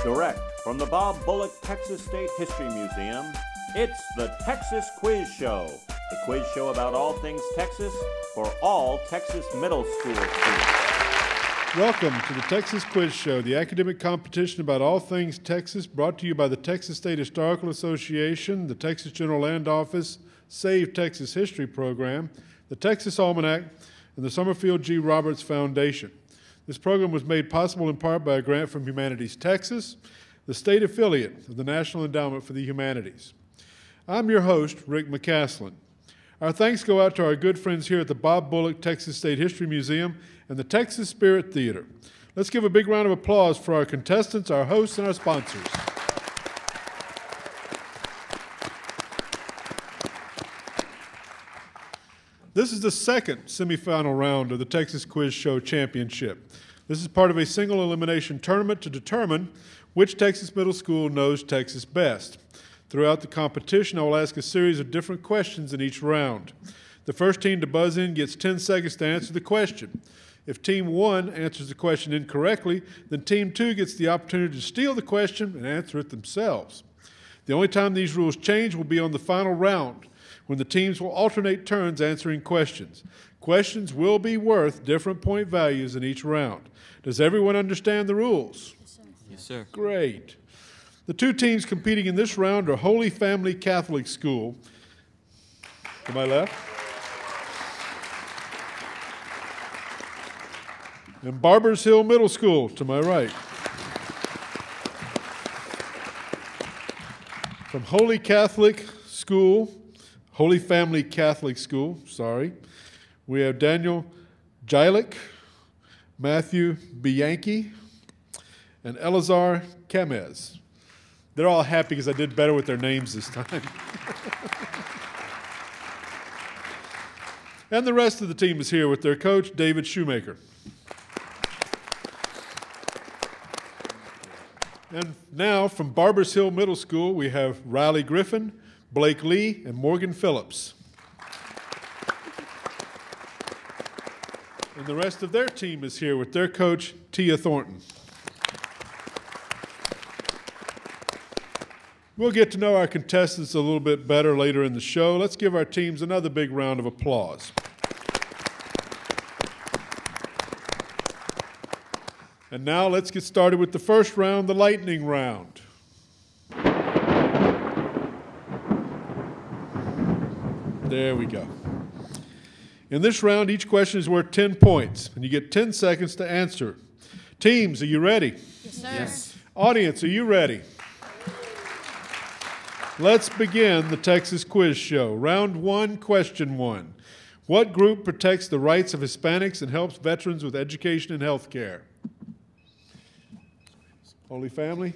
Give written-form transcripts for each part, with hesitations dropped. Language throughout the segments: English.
Direct from the Bob Bullock Texas State History Museum, it's the Texas Quiz Show. The quiz show about all things Texas for all Texas middle school students. Welcome to the Texas Quiz Show, the academic competition about all things Texas, brought to you by the Texas State Historical Association, the Texas General Land Office, Save Texas History Program, the Texas Almanac, and the Summerfield G. Roberts Foundation. This program was made possible in part by a grant from Humanities Texas, the state affiliate of the National Endowment for the Humanities. I'm your host, Rick McCaslin. Our thanks go out to our good friends here at the Bob Bullock Texas State History Museum and the Texas Spirit Theater. Let's give a big round of applause for our contestants, our hosts, and our sponsors. This is the second semifinal round of the Texas Quiz Show Championship. This is part of a single elimination tournament to determine which Texas middle school knows Texas best. Throughout the competition, I will ask a series of different questions in each round. The first team to buzz in gets 10 seconds to answer the question. If Team 1 answers the question incorrectly, then Team 2 gets the opportunity to steal the question and answer it themselves. The only time these rules change will be on the final round, when the teams will alternate turns answering questions. Questions will be worth different point values in each round. Does everyone understand the rules? Yes, sir. Yes, sir. Great. The two teams competing in this round are Holy Family Catholic School, to my left, and Barbers Hill Middle School, to my right. From Holy Family Catholic School, we have Daniel Jilic, Matthew Bianchi, and Elazar Kamez. They're all happy because I did better with their names this time. And the rest of the team is here with their coach, David Shoemaker. And now from Barbers Hill Middle School, we have Riley Griffin, Blake Lee, and Morgan Phillips. And the rest of their team is here with their coach, Tia Thornton. We'll get to know our contestants a little bit better later in the show. Let's give our teams another big round of applause. And now let's get started with the first round, the lightning round. There we go. In this round, each question is worth 10 points, and you get 10 seconds to answer. Teams, are you ready? Yes, sir. Yes. Audience, are you ready? Let's begin the Texas Quiz Show. Round 1, question 1. What group protects the rights of Hispanics and helps veterans with education and health care? Holy Family?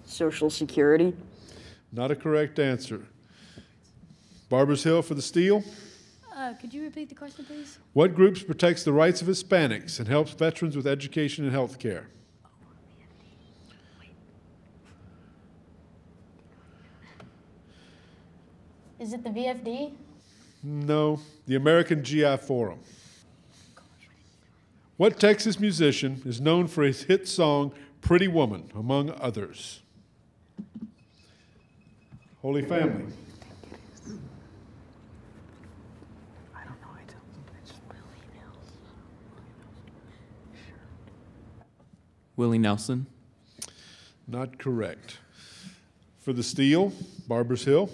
Social Security. Not a correct answer. Barbers Hill for the steal? Could you repeat the question, please? What group protects the rights of Hispanics and helps veterans with education and health care? Is it the VFD? No, the American GI Forum. What Texas musician is known for his hit song, Pretty Woman, among others? Holy Family. I don't know. It's Willie Nelson. Not correct. For the steal, Barbers Hill.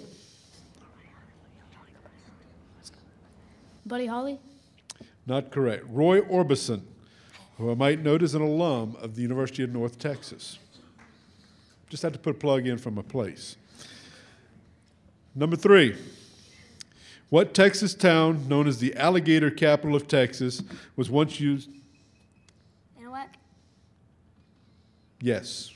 Buddy Holly? Not correct. Roy Orbison, who I might note is an alum of the University of North Texas. Just had to put a plug in from a place. Number 3. What Texas town, known as the alligator capital of Texas, was once used? Anahuac? Yes.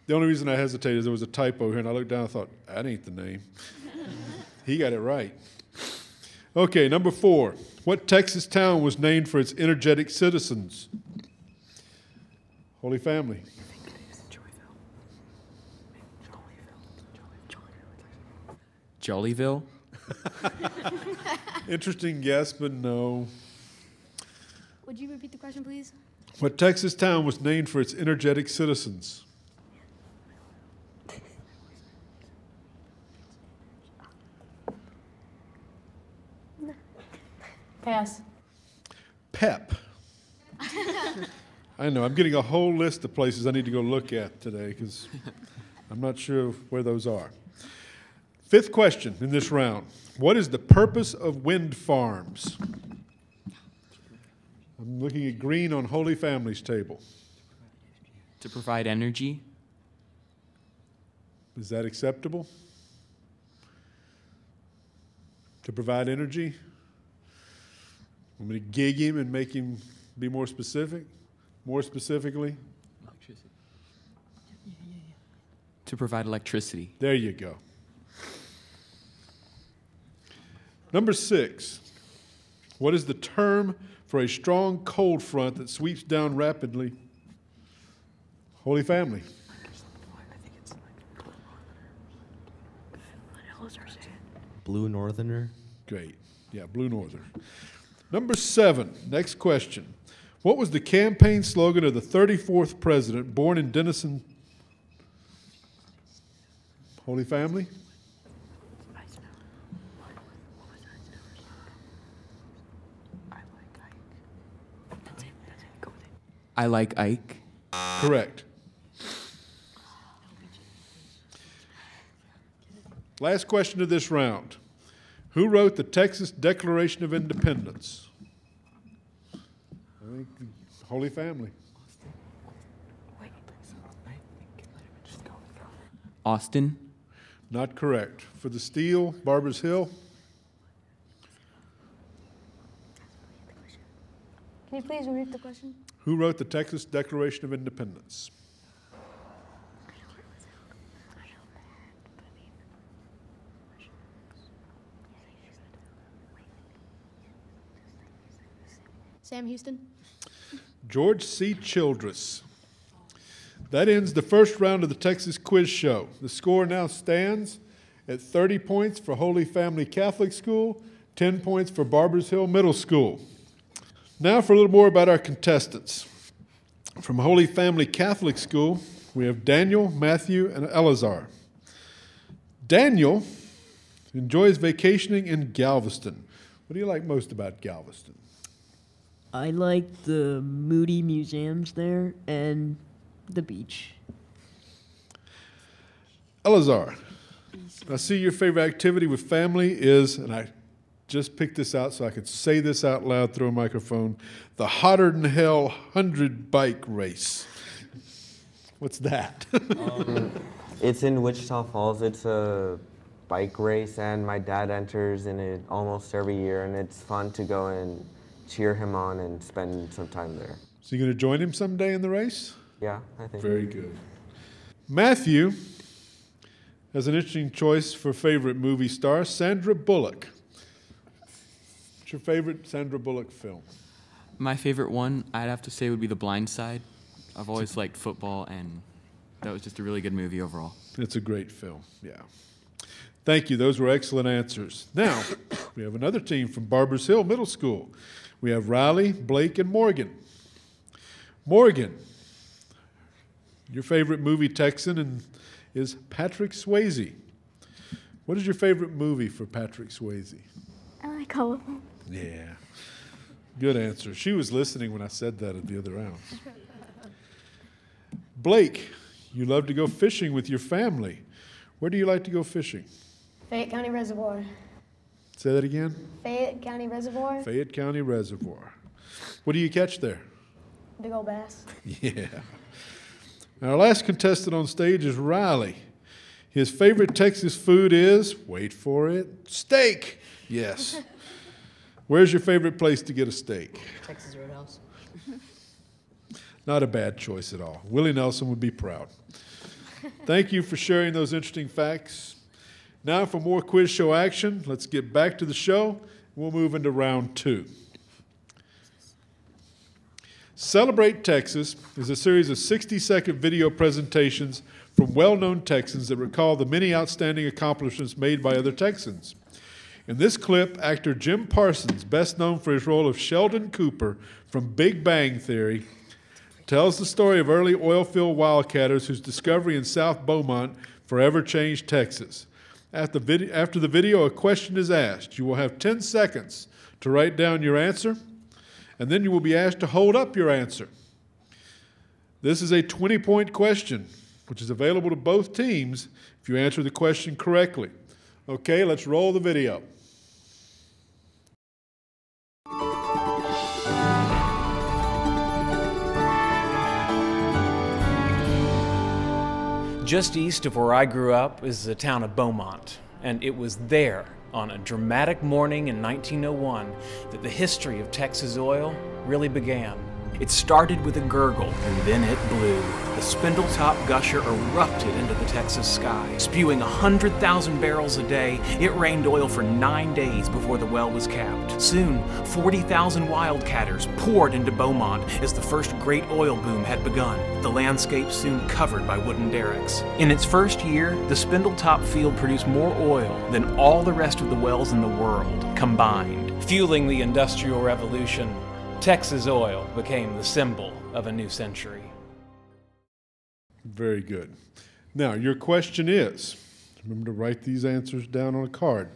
The only reason I hesitated is there was a typo here, and I looked down and thought, that ain't the name. He got it right. Okay, number 4. What Texas town was named for its energetic citizens? Holy Family. Jollyville? Interesting guess, but no. Would you repeat the question, please? What Texas town was named for its energetic citizens? Pass. Pep. I know. I'm getting a whole list of places I need to go look at today because I'm not sure where those are. Fifth question in this round. What is the purpose of wind farms? I'm looking at green on Holy Family's table. To provide energy. Is that acceptable? To provide energy? Want me to gig him and make him be more specific? More specifically? Electricity. To provide electricity. There you go. Number 6. What is the term for a strong cold front that sweeps down rapidly? Holy Family. Blue Northerner. Great. Yeah, Blue Northern. Number 7. Next question. What was the campaign slogan of the 34th president born in Denison? Holy Family? I like Ike. Correct. Last question of this round. Who wrote the Texas Declaration of Independence? I think the Holy Family. Austin. Not correct. For the Steel, Barbers Hill. Can you please repeat the question? Who wrote the Texas Declaration of Independence? Sam Houston. George C. Childress. That ends the first round of the Texas Quiz Show. The score now stands at 30 points for Holy Family Catholic School, 10 points for Barbers Hill Middle School. Now for a little more about our contestants. From Holy Family Catholic School, we have Daniel, Matthew, and Eleazar. Daniel enjoys vacationing in Galveston. What do you like most about Galveston? I like the Moody museums there and the beach. Eleazar, I see your favorite activity with family is, and I just picked this out so I could say this out loud through a microphone, the Hotter Than Hell 100 bike race. What's that? It's in Wichita Falls. It's a bike race, and my dad enters in it almost every year, and it's fun to go and cheer him on and spend some time there. So you're going to join him someday in the race? Yeah, I think. Very good. Matthew has an interesting choice for favorite movie star, Sandra Bullock. What's your favorite Sandra Bullock film? My favorite one, I'd have to say, would be The Blind Side. I've always liked football, and that was just a really good movie overall. It's a great film, yeah. Thank you. Those were excellent answers. Now, we have another team from Barbers Hill Middle School. We have Riley, Blake, and Morgan. Morgan, your favorite movie Texan is Patrick Swayze. What is your favorite movie for Patrick Swayze? I like all of them. Yeah. Good answer. She was listening when I said that at the other round. Blake, you love to go fishing with your family. Where do you like to go fishing? Fayette County Reservoir. Say that again. Fayette County Reservoir. Fayette County Reservoir. What do you catch there? Big old bass. Yeah. Our last contestant on stage is Riley. His favorite Texas food is, wait for it, steak. Yes. Where's your favorite place to get a steak? Texas Roadhouse. Not a bad choice at all. Willie Nelson would be proud. Thank you for sharing those interesting facts. Now for more quiz show action, let's get back to the show. We'll move into round 2. Celebrate Texas is a series of 60-second video presentations from well-known Texans that recall the many outstanding accomplishments made by other Texans. In this clip, actor Jim Parsons, best known for his role of Sheldon Cooper from Big Bang Theory, tells the story of early oilfield wildcatters whose discovery in South Beaumont forever changed Texas. After the video, a question is asked. You will have 10 seconds to write down your answer, and then you will be asked to hold up your answer. This is a 20-point question, which is available to both teams if you answer the question correctly. Okay, let's roll the video. Just east of where I grew up is the town of Beaumont, and it was there on a dramatic morning in 1901 that the history of Texas oil really began. It started with a gurgle, and then it blew. The spindle-top gusher erupted into the Texas sky. Spewing 100,000 barrels a day, it rained oil for 9 days before the well was capped. Soon, 40,000 wildcatters poured into Beaumont as the first great oil boom had begun, the landscape soon covered by wooden derricks. In its first year, the spindle-top field produced more oil than all the rest of the wells in the world combined. Fueling the Industrial Revolution, Texas oil became the symbol of a new century. Very good. Now, your question is, remember to write these answers down on a card.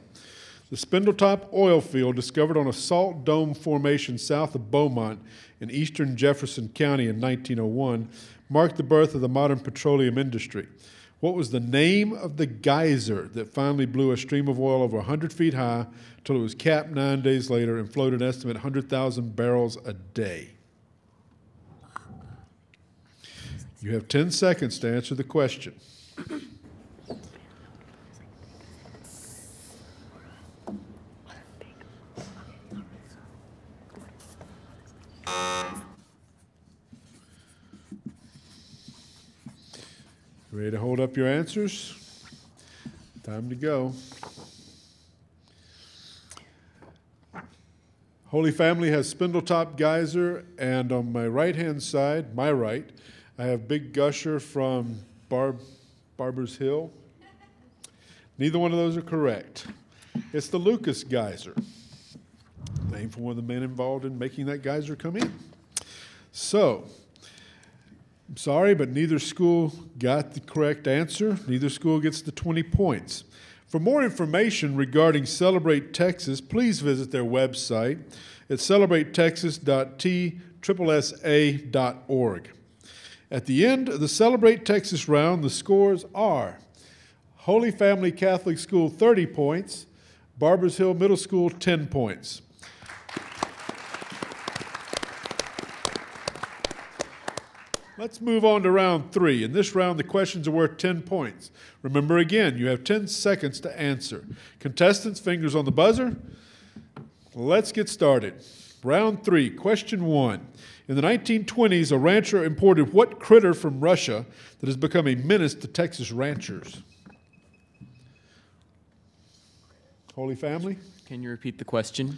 The Spindletop oil field, discovered on a salt dome formation south of Beaumont in eastern Jefferson County in 1901, marked the birth of the modern petroleum industry. What was the name of the geyser that finally blew a stream of oil over 100 feet high till it was capped 9 days later and flowed an estimate 100,000 barrels a day? You have 10 seconds to answer the question. Ready to hold up your answers? Time to go. Holy Family has Spindletop Geyser, and on my right-hand side, my right, I have Big Gusher from Barbers Hill. Neither one of those are correct. It's the Lucas Geyser, named for one of the men involved in making that geyser come in. So, I'm sorry, but neither school got the correct answer. Neither school gets the 20 points. For more information regarding Celebrate Texas, please visit their website at celebratetexas.tSSA.org. At the end of the Celebrate Texas round, the scores are Holy Family Catholic School 30 points, Barbers Hill Middle School 10 points. Let's move on to round 3. In this round, the questions are worth 10 points. Remember again, you have 10 seconds to answer. Contestants, fingers on the buzzer. Let's get started. Round 3, question 1. In the 1920s, a rancher imported what critter from Russia that has become a menace to Texas ranchers? Holy Family? Can you repeat the question?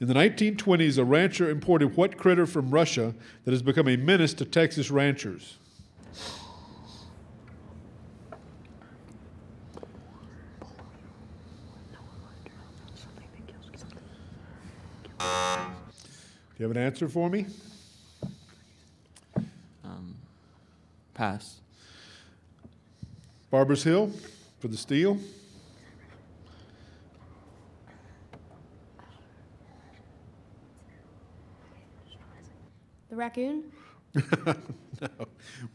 In the 1920s, a rancher imported what critter from Russia that has become a menace to Texas ranchers? Do you have an answer for me? Pass. Barbers Hill for the steal. The raccoon? No.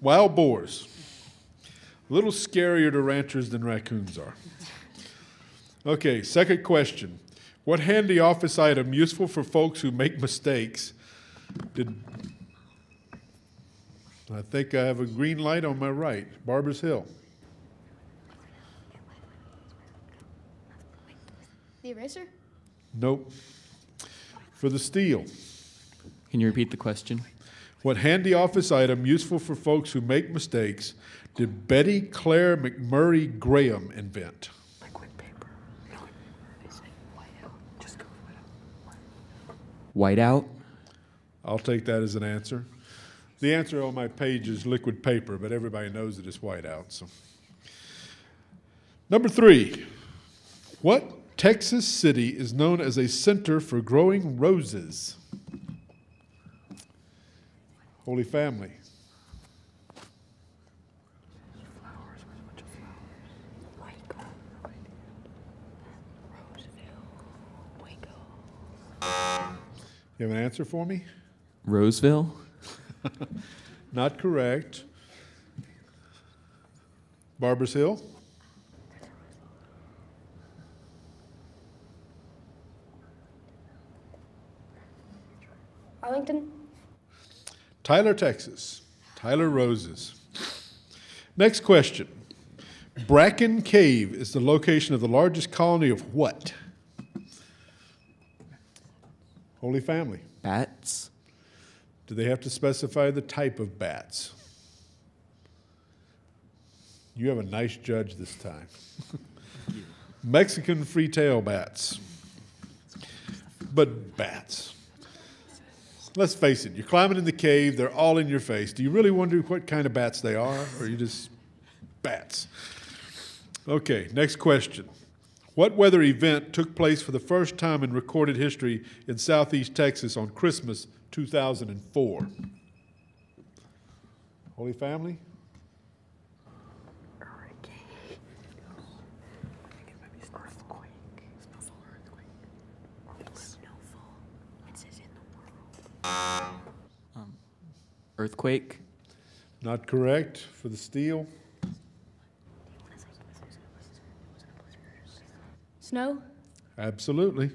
Wild boars. A little scarier to ranchers than raccoons are. Okay, second question. What handy office item useful for folks who make mistakes did... I think I have a green light on my right. Barbers Hill. The eraser? Nope. For the steal. Can you repeat the question? What handy office item useful for folks who make mistakes did Betty Claire McMurray Graham invent? Liquid paper. No, they say whiteout. Just go Whiteout? I'll take that as an answer. The answer on my page is liquid paper, but everybody knows that it's whiteout. So, number 3. What Texas City is known as a center for growing roses? Holy Family. You have an answer for me? Roseville? Not correct. Barbers Hill? Arlington. Tyler, Texas. Tyler Roses. Next question. Bracken Cave is the location of the largest colony of what? Holy Family. Bats? Do they have to specify the type of bats? You have a nice judge this time. Mexican free-tail bats. But bats. Let's face it, you're climbing in the cave, they're all in your face. Do you really wonder what kind of bats they are, or are you just bats? Okay, next question. What weather event took place for the first time in recorded history in southeast Texas on Christmas 2004? Holy Family? Earthquake? Not correct for the steel. Snow. Absolutely.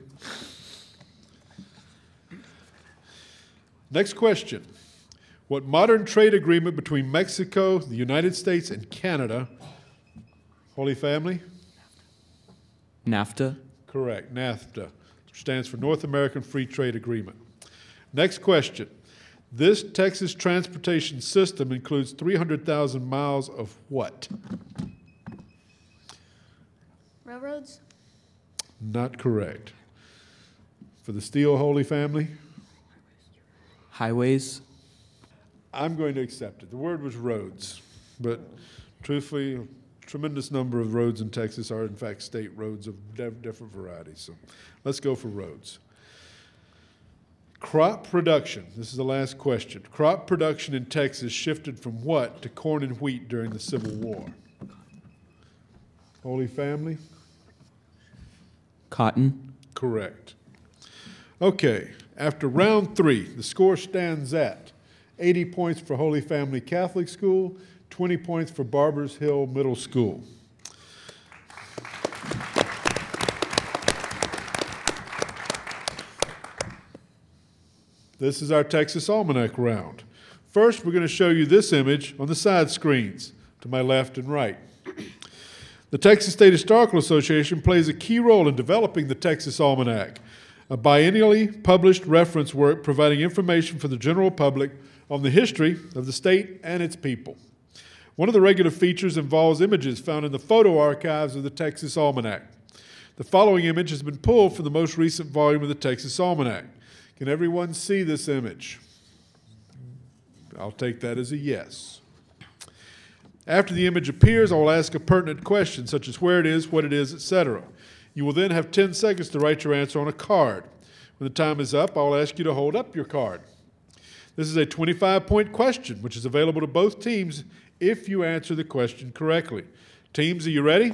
Next question. What modern trade agreement between Mexico, the United States, and Canada, Holy Family? NAFTA? Correct. NAFTA stands for North American Free Trade Agreement. Next question. This Texas transportation system includes 300,000 miles of what? Railroads. Not correct. For the steel, Holy Family? Highways? I'm going to accept it. The word was roads, but truthfully, a tremendous number of roads in Texas are, in fact, state roads of different varieties. So let's go for roads. Crop production. This is the last question. Crop production in Texas shifted from what to corn and wheat during the Civil War? Holy Family? Cotton? Correct. Okay, after round 3, the score stands at 80 points for Holy Family Catholic School, 20 points for Barbers Hill Middle School. This is our Texas Almanac round. First, we're going to show you this image on the side screens to my left and right. The Texas State Historical Association plays a key role in developing the Texas Almanac, a biennially published reference work providing information for the general public on the history of the state and its people. One of the regular features involves images found in the photo archives of the Texas Almanac. The following image has been pulled from the most recent volume of the Texas Almanac. Can everyone see this image? I'll take that as a yes. After the image appears, I will ask a pertinent question, such as where it is, what it is, etc. You will then have 10 seconds to write your answer on a card. When the time is up, I will ask you to hold up your card. This is a 25-point question, which is available to both teams if you answer the question correctly. Teams, are you ready?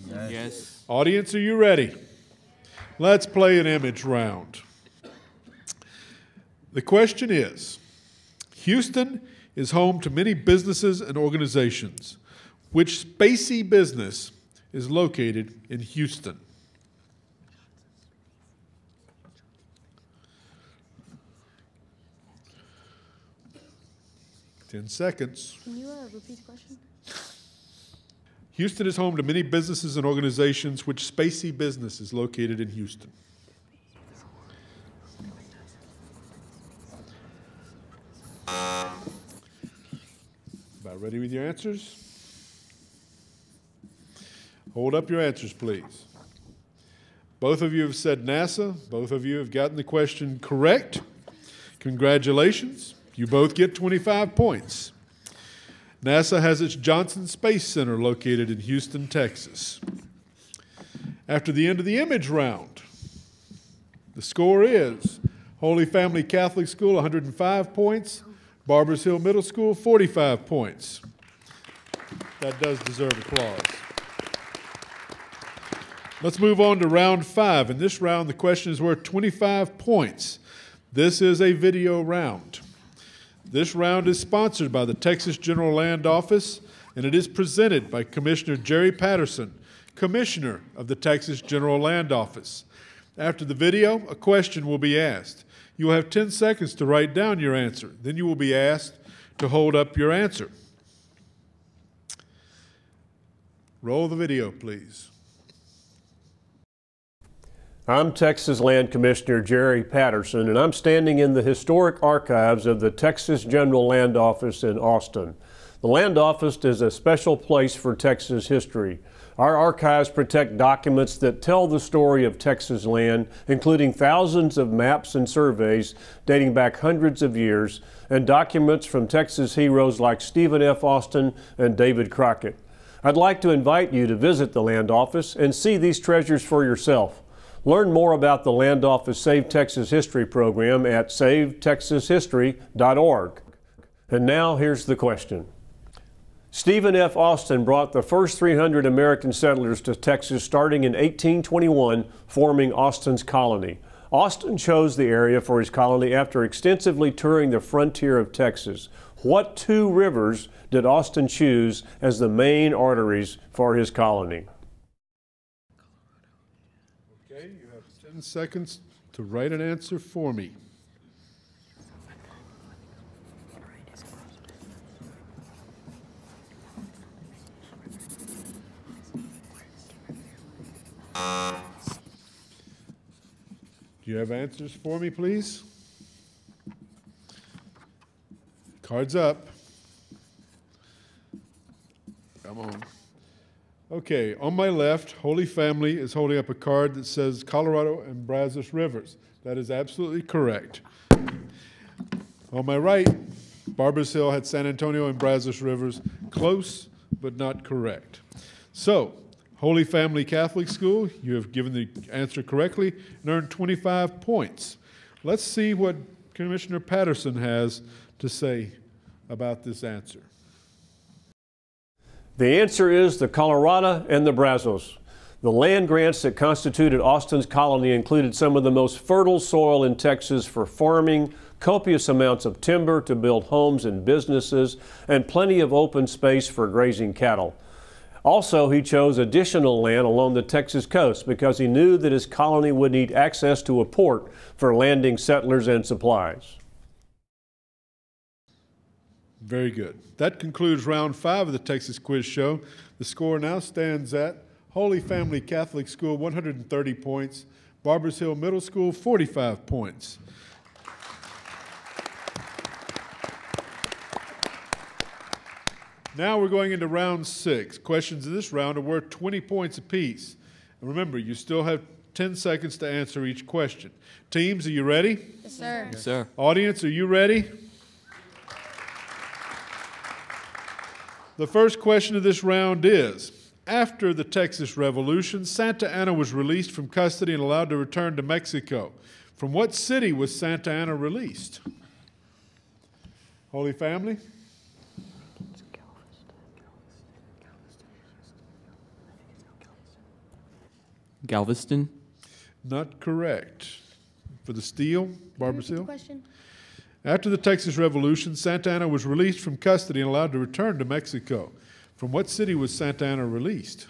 Yes. Audience, are you ready? Let's play an image round. The question is, Houston is home to many businesses and organizations. Which spacey business is located in Houston? Ten seconds. Can you repeat the question? Houston is home to many businesses and organizations. Which spacey business is located in Houston? About ready with your answers? Hold up your answers, please. Both of you have said NASA. Both of you have gotten the question correct. Congratulations. You both get 25 points. NASA has its Johnson Space Center located in Houston, Texas. After the end of the image round, the score is Holy Family Catholic School, 105 points. Barbers Hill Middle School, 45 points. That does deserve applause. Let's move on to round 5. In this round, the question is worth 25 points. This is a video round. This round is sponsored by the Texas General Land Office, and it is presented by Commissioner Jerry Patterson, Commissioner of the Texas General Land Office. After the video, a question will be asked. You will have 10 seconds to write down your answer. Then you will be asked to hold up your answer. Roll the video, please. I'm Texas Land Commissioner Jerry Patterson, and I'm standing in the historic archives of the Texas General Land Office in Austin. The Land Office is a special place for Texas history. Our archives protect documents that tell the story of Texas land, including thousands of maps and surveys dating back hundreds of years, and documents from Texas heroes like Stephen F. Austin and David Crockett. I'd like to invite you to visit the Land Office and see these treasures for yourself. Learn more about the Land Office Save Texas History program at savetexashistory.org. And now here's the question. Stephen F. Austin brought the first 300 American settlers to Texas starting in 1821, forming Austin's colony. Austin chose the area for his colony after extensively touring the frontier of Texas. What 2 rivers did Austin choose as the main arteries for his colony? Okay, you have 10 seconds to write an answer for me. Do you have answers for me, please? Cards up. Come on. Okay, on my left, Holy Family is holding up a card that says Colorado and Brazos Rivers. That is absolutely correct. On my right, Barbers Hill had San Antonio and Brazos Rivers. Close, but not correct. So, Holy Family Catholic School, you have given the answer correctly and earned 25 points. Let's see what Commissioner Patterson has to say about this answer. The answer is the Colorado and the Brazos. The land grants that constituted Austin's colony included some of the most fertile soil in Texas for farming, copious amounts of timber to build homes and businesses, and plenty of open space for grazing cattle. Also, he chose additional land along the Texas coast because he knew that his colony would need access to a port for landing settlers and supplies. Very good. That concludes round 5 of the Texas Quiz Show. The score now stands at Holy Family Catholic School, 130 points. Barbers Hill Middle School, 45 points. Now we're going into round 6. Questions in this round are worth 20 points apiece. And remember, you still have 10 seconds to answer each question. Teams, are you ready? Yes, sir. Yes, sir. Audience, are you ready? The first question of this round is, after the Texas Revolution, Santa Anna was released from custody and allowed to return to Mexico. From what city was Santa Anna released? Holy Family? Galveston. Not correct. For the Steel, Barbers Hill? Question. After the Texas Revolution, Santa Anna was released from custody and allowed to return to Mexico. From what city was Santa Anna released?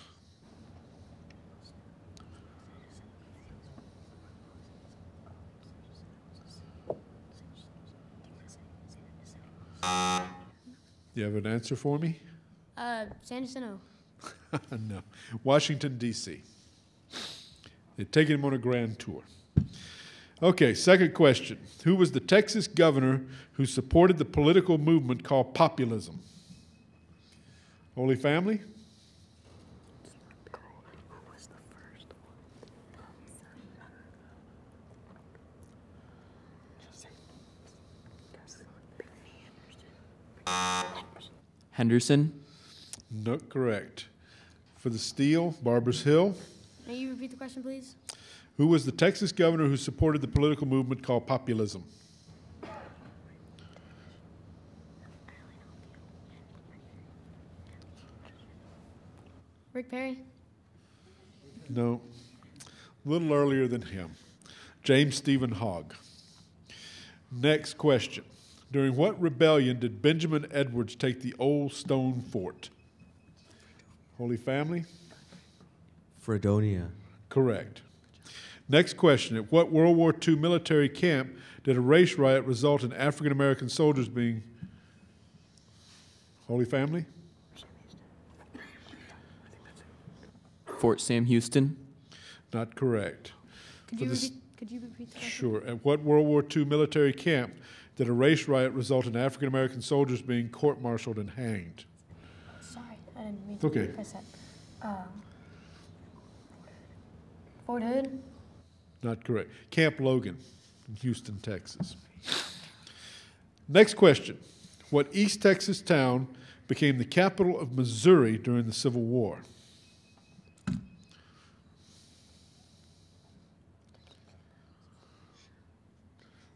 You have an answer for me? San Jacinto. No. Washington, D.C. They're taking him on a grand tour. Okay, second question. Who was the Texas governor who supported the political movement called populism? Holy Family? Henderson. Not correct. For the Steel, Barbers Hill? May you repeat the question, please? Who was the Texas governor who supported the political movement called populism? Rick Perry. No. A little earlier than him. James Stephen Hogg. Next question. During what rebellion did Benjamin Edwards take the old stone fort? Holy Family? Fredonia. Correct. Next question. At what World War II military camp did a race riot result in African American soldiers being... Holy Family? Fort Sam Houston. Not correct. Could you repeat the question? Sure. At what World War II military camp did a race riot result in African American soldiers being court-martialed and hanged? Sorry, I didn't mean to Okay. press that. Fort Hood. Not correct. Camp Logan in Houston, Texas. Next question. What East Texas town became the capital of Missouri during the Civil War?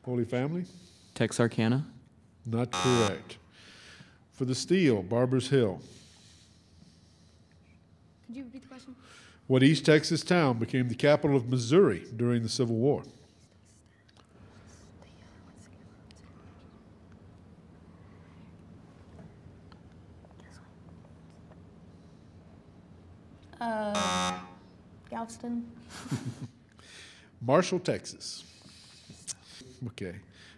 Holy Family? Texarkana. Not correct. For the Steel, Barbers Hill. Could you repeat the question? What East Texas town became the capital of Missouri during the Civil War? Galveston. Marshall, Texas. Okay.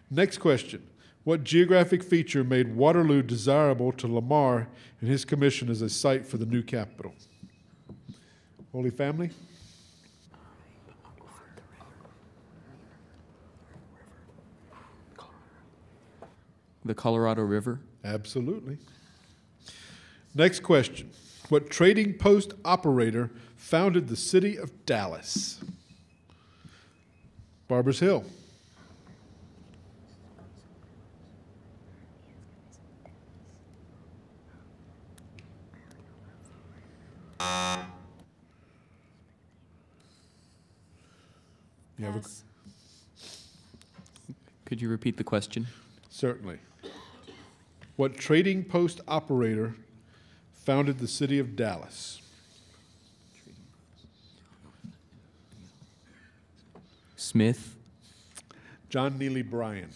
Next question. What geographic feature made Waterloo desirable to Lamar in his commission as a site for the new capital? Holy Family? The Colorado River. Absolutely. Next question. What trading post operator founded the city of Dallas? Barbers Hill. You have Pass. Could you repeat the question? Certainly. What trading post operator founded the city of Dallas? Smith. John Neely Bryan.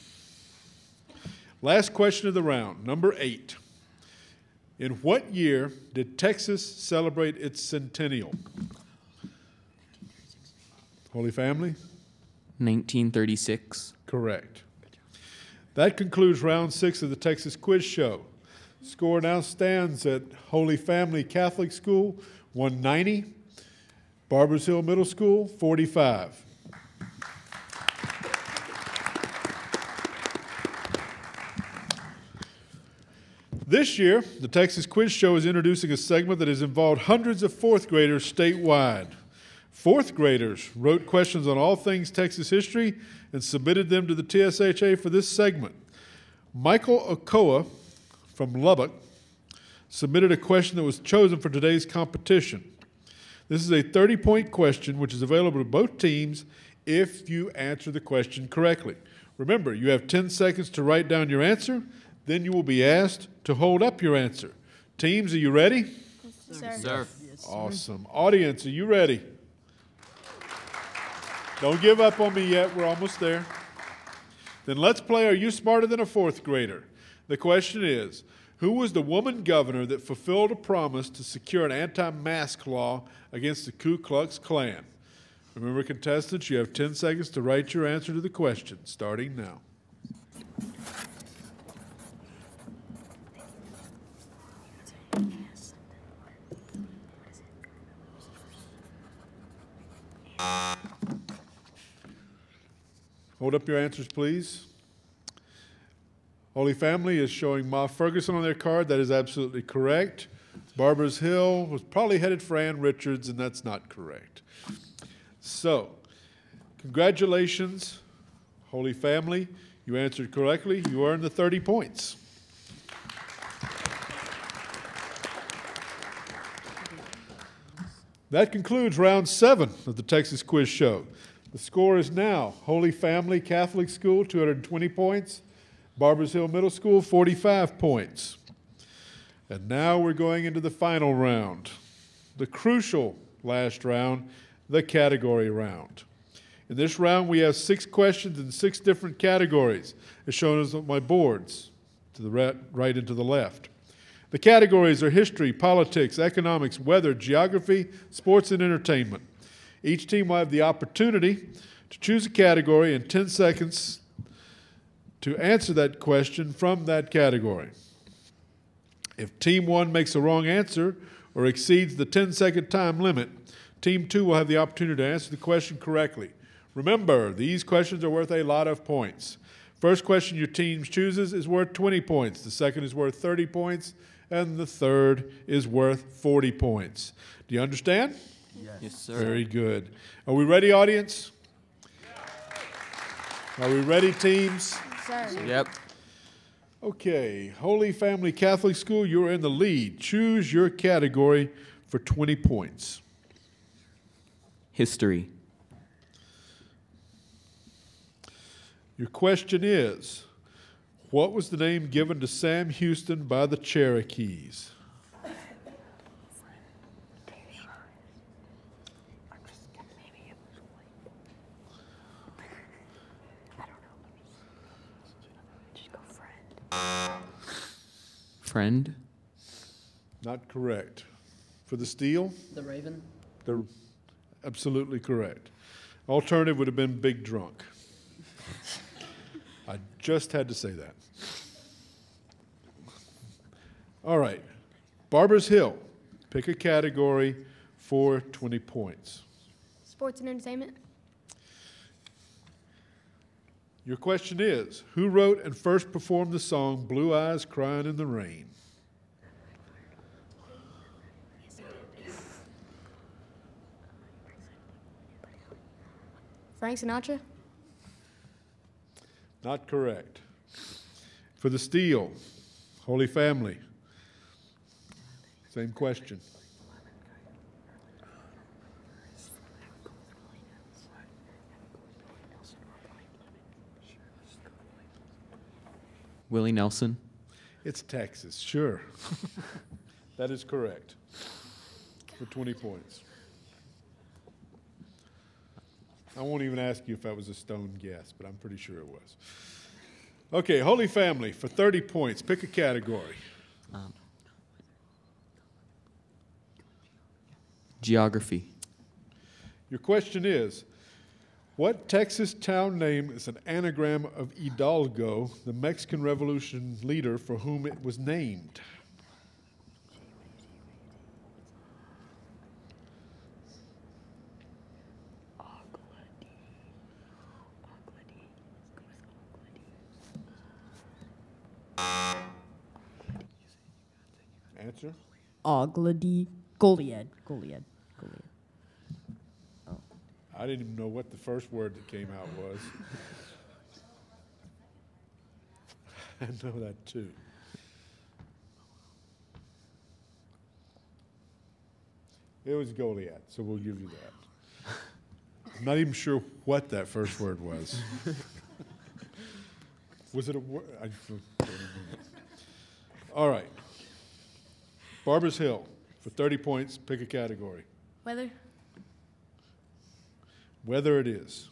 Last question of the round, number 8. In what year did Texas celebrate its centennial? Holy Family? 1936. Correct. That concludes round 6 of the Texas Quiz Show. Score now stands at Holy Family Catholic School, 190. Barbers Hill Middle School, 45. This year, the Texas Quiz Show is introducing a segment that has involved hundreds of fourth graders statewide. Fourth graders wrote questions on all things Texas history and submitted them to the TSHA for this segment. Michael Okoa from Lubbock submitted a question that was chosen for today's competition. This is a 30-point question which is available to both teams if you answer the question correctly. Remember, you have 10 seconds to write down your answer, then you will be asked to hold up your answer. Teams, are you ready? Yes, Sir. Awesome. Audience, are you ready? Don't give up on me yet. We're almost there. Then let's play Are You Smarter Than a Fourth Grader? The question is, who was the woman governor that fulfilled a promise to secure an anti-mask law against the Ku Klux Klan? Remember, contestants, you have 10 seconds to write your answer to the question, starting now. Hold up your answers, please. Holy Family is showing Ma Ferguson on their card. That is absolutely correct. Barbers Hill was probably headed for Ann Richards, and that's not correct. So, congratulations, Holy Family. You answered correctly. You earned the 30 points. That concludes round 7 of the Texas Quiz Show. The score is now Holy Family Catholic School, 220 points. Barbers Hill Middle School, 45 points. And now we're going into the final round, the crucial last round, the category round. In this round, we have 6 questions in 6 different categories, as shown on my boards, to the right and to the left. The categories are history, politics, economics, weather, geography, sports, and entertainment. Each team will have the opportunity to choose a category in 10 seconds to answer that question from that category. If Team 1 makes a wrong answer or exceeds the 10-second time limit, Team 2 will have the opportunity to answer the question correctly. Remember, these questions are worth a lot of points. First question your team chooses is worth 20 points. The second is worth 30 points. And the third is worth 40 points. Do you understand? Yes, sir. Very good. Are we ready, audience? Are we ready, teams? Sir. Yep. Okay, Holy Family Catholic School, you're in the lead. Choose your category for 20 points. History. Your question is, what was the name given to Sam Houston by the Cherokees? Friend. Not correct. For the steal? The Raven? They're absolutely correct. Alternative would have been Big Drunk. I just had to say that. All right. Barbers Hill. Pick a category for 20 points. Sports and entertainment. Your question is, who wrote and first performed the song Blue Eyes Crying in the Rain? Frank Sinatra. Not correct. For the steal, Holy Family. Same question. Willie Nelson. It's Texas, sure. That is correct. For 20 points. I won't even ask you if that was a stone guess, but I'm pretty sure it was. Okay, Holy Family, for 30 points, pick a category. Geography. Your question is, what Texas town name is an anagram of Hidalgo, the Mexican Revolution leader for whom it was named? Answer? Ogledy. Goliad. I didn't even know what the first word that came out was. I know that too. It was Goliath, so we'll give you that. I'm not even sure what that first word was. Was it a word? All right. Barbers Hill, for 30 points, pick a category. Weather. Weather it is.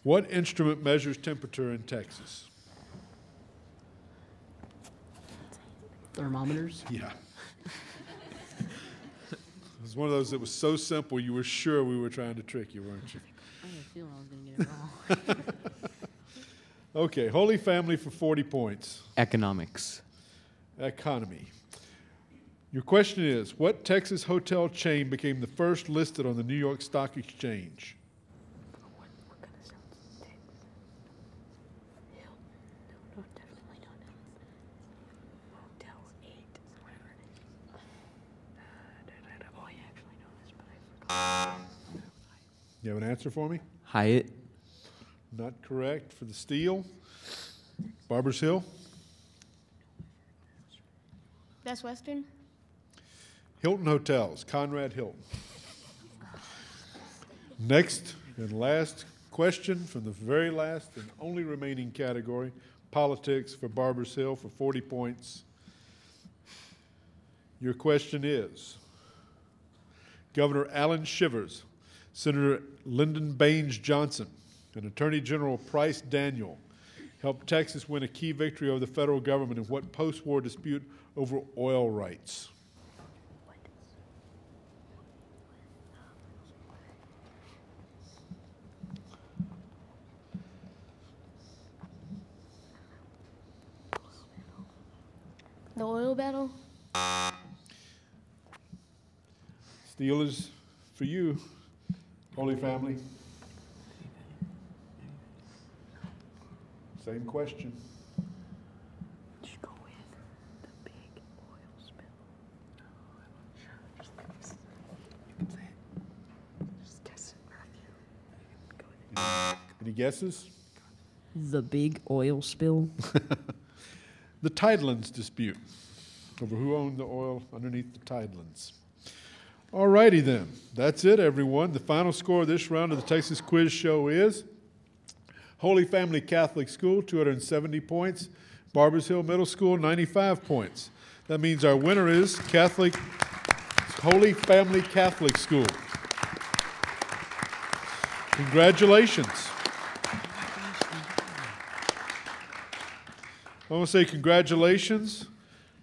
What instrument measures temperature in Texas? Thermometers? Yeah. It was one of those that was so simple you were sure we were trying to trick you, weren't you? I had a feeling I was going to get it wrong. Okay, Holy Family for 40 points. Economics. Economy. Your question is, what Texas hotel chain became the first listed on the New York Stock Exchange? You have an answer for me? Hyatt. Not correct. For the steal, Barbers Hill. Best Western. Hilton Hotels, Conrad Hilton. Next and last question from the very last and only remaining category, politics for Barbers Hill for 40 points. Your question is, Governor Alan Shivers, Senator Lyndon Baines Johnson, and Attorney General Price Daniel helped Texas win a key victory over the federal government in what post-war dispute over oil rights? The oil battle? Steel is for you, Holy Family. Same question. Just go with the big oil spill. You can say it. Just guess it, Matthew. Go with it. Any guesses? The big oil spill. The Tidelands dispute over who owned the oil underneath the Tidelands. All righty then. That's it, everyone. The final score of this round of the Texas Quiz Show is Holy Family Catholic School, 270 points. Barbers Hill Middle School, 95 points. That means our winner is Holy Family Catholic School. Congratulations. I want to say congratulations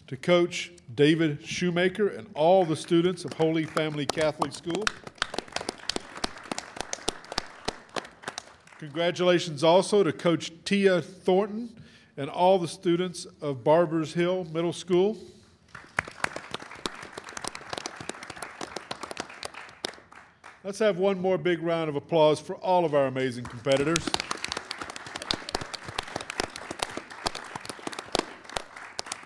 to Coach David Shoemaker and all the students of Holy Family Catholic School. Congratulations also to Coach Tia Thornton and all the students of Barbers Hill Middle School. Let's have one more big round of applause for all of our amazing competitors.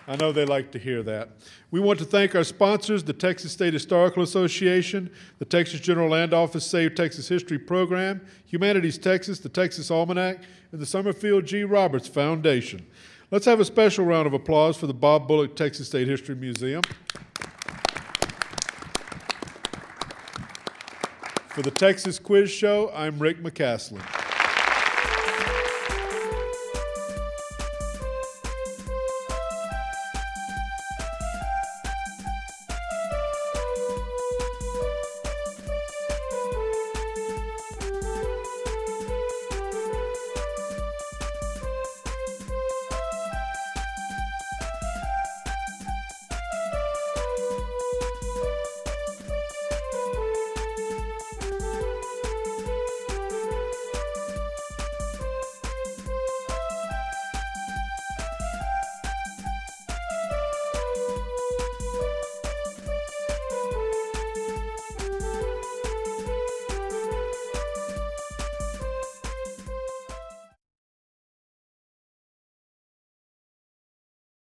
I know they like to hear that. We want to thank our sponsors, the Texas State Historical Association, the Texas General Land Office Save Texas History Program, Humanities Texas, the Texas Almanac, and the Summerfield G. Roberts Foundation. Let's have a special round of applause for the Bob Bullock Texas State History Museum. For the Texas Quiz Show, I'm Rick McCaslin.